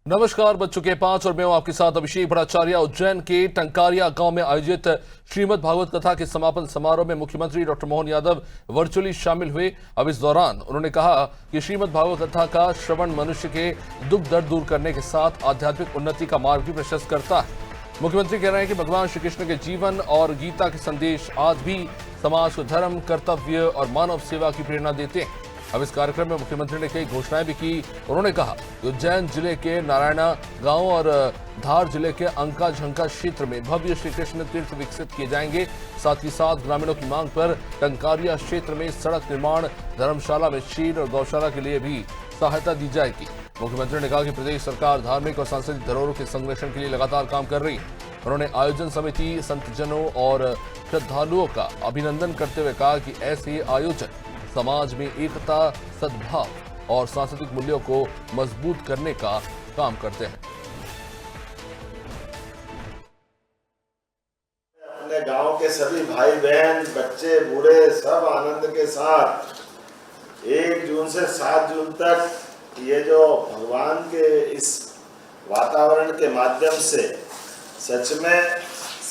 नमस्कार, बज चुके 5 और मैं हूं आपके साथ अभिषेक भट्टाचार्य। उज्जैन के टंकारिया गांव में आयोजित श्रीमद् भागवत कथा के समापन समारोह में मुख्यमंत्री डॉक्टर मोहन यादव वर्चुअली शामिल हुए। अब इस दौरान उन्होंने कहा कि श्रीमद् भागवत कथा का श्रवण मनुष्य के दुख दर्द दूर करने के साथ आध्यात्मिक उन्नति का मार्ग भी प्रशस्त करता है। मुख्यमंत्री कह रहे हैं कि भगवान श्री कृष्ण के जीवन और गीता के संदेश आज भी समाज को धर्म, कर्तव्य और मानव सेवा की प्रेरणा देते हैं। अब इस कार्यक्रम में मुख्यमंत्री ने कई घोषणाएं भी की। उन्होंने कहा कि उज्जैन जिले के नारायणा गांव और धार जिले के अंका झंका क्षेत्र में भव्य श्री कृष्ण तीर्थ विकसित किए जाएंगे। साथ ही साथ ग्रामीणों की मांग पर टंकारिया क्षेत्र में सड़क निर्माण, धर्मशाला में शीर और गौशाला के लिए भी सहायता दी जाएगी। मुख्यमंत्री ने कहा कि प्रदेश सरकार धार्मिक और सांस्कृतिक धरोहरों के संरक्षण के लिए लगातार काम कर रही है। उन्होंने आयोजन समिति, संतजनों और श्रद्धालुओं का अभिनंदन करते हुए कहा कि ऐसे आयोजन समाज में एकता, सद्भाव और सांस्कृतिक मूल्यों को मजबूत करने का काम करते हैं। अपने गांव के सभी भाई बहन, बच्चे, बूढ़े सब आनंद के साथ 1 जून से 7 जून तक ये जो भगवान के इस वातावरण के माध्यम से सच में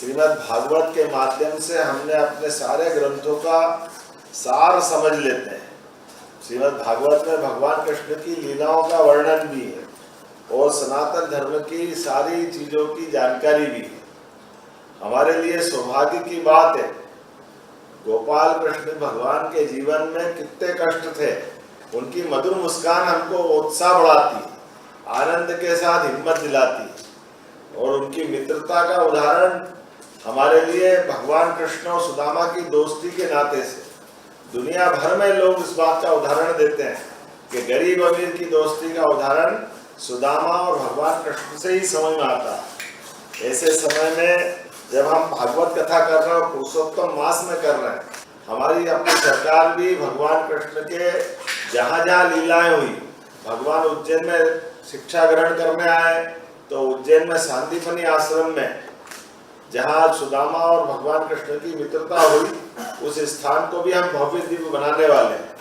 श्रीमद् भागवत के माध्यम से हमने अपने सारे ग्रंथों का सार समझ लेते हैं। श्रीमद् भागवत में भगवान कृष्ण की लीलाओं का वर्णन भी है और सनातन धर्म की सारी चीजों की जानकारी भी है। हमारे लिए सौभाग्य की बात है, गोपाल कृष्ण भगवान के जीवन में कितने कष्ट थे, उनकी मधुर मुस्कान हमको उत्साह बढ़ाती है, आनंद के साथ हिम्मत दिलाती है। और उनकी मित्रता का उदाहरण हमारे लिए भगवान कृष्ण और सुदामा की दोस्ती के नाते से दुनिया भर में लोग इस बात का उदाहरण देते हैं कि गरीब अमीर की दोस्ती का उदाहरण सुदामा और भगवान कृष्ण से ही समझ में आता है। ऐसे समय में जब हम भागवत कथा कर रहे हैं और पुरुषोत्तम मास में कर रहे हैं, हमारी अपनी सरकार भी भगवान कृष्ण के जहाँ जहाँ लीलाएं हुई, भगवान उज्जैन में शिक्षा ग्रहण करने आए तो उज्जैन में शांतिपनी आश्रम में जहाँ सुदामा और भगवान कृष्ण की मित्रता हुई, उस स्थान को भी हम भव्य दिव्य बनाने वाले हैं।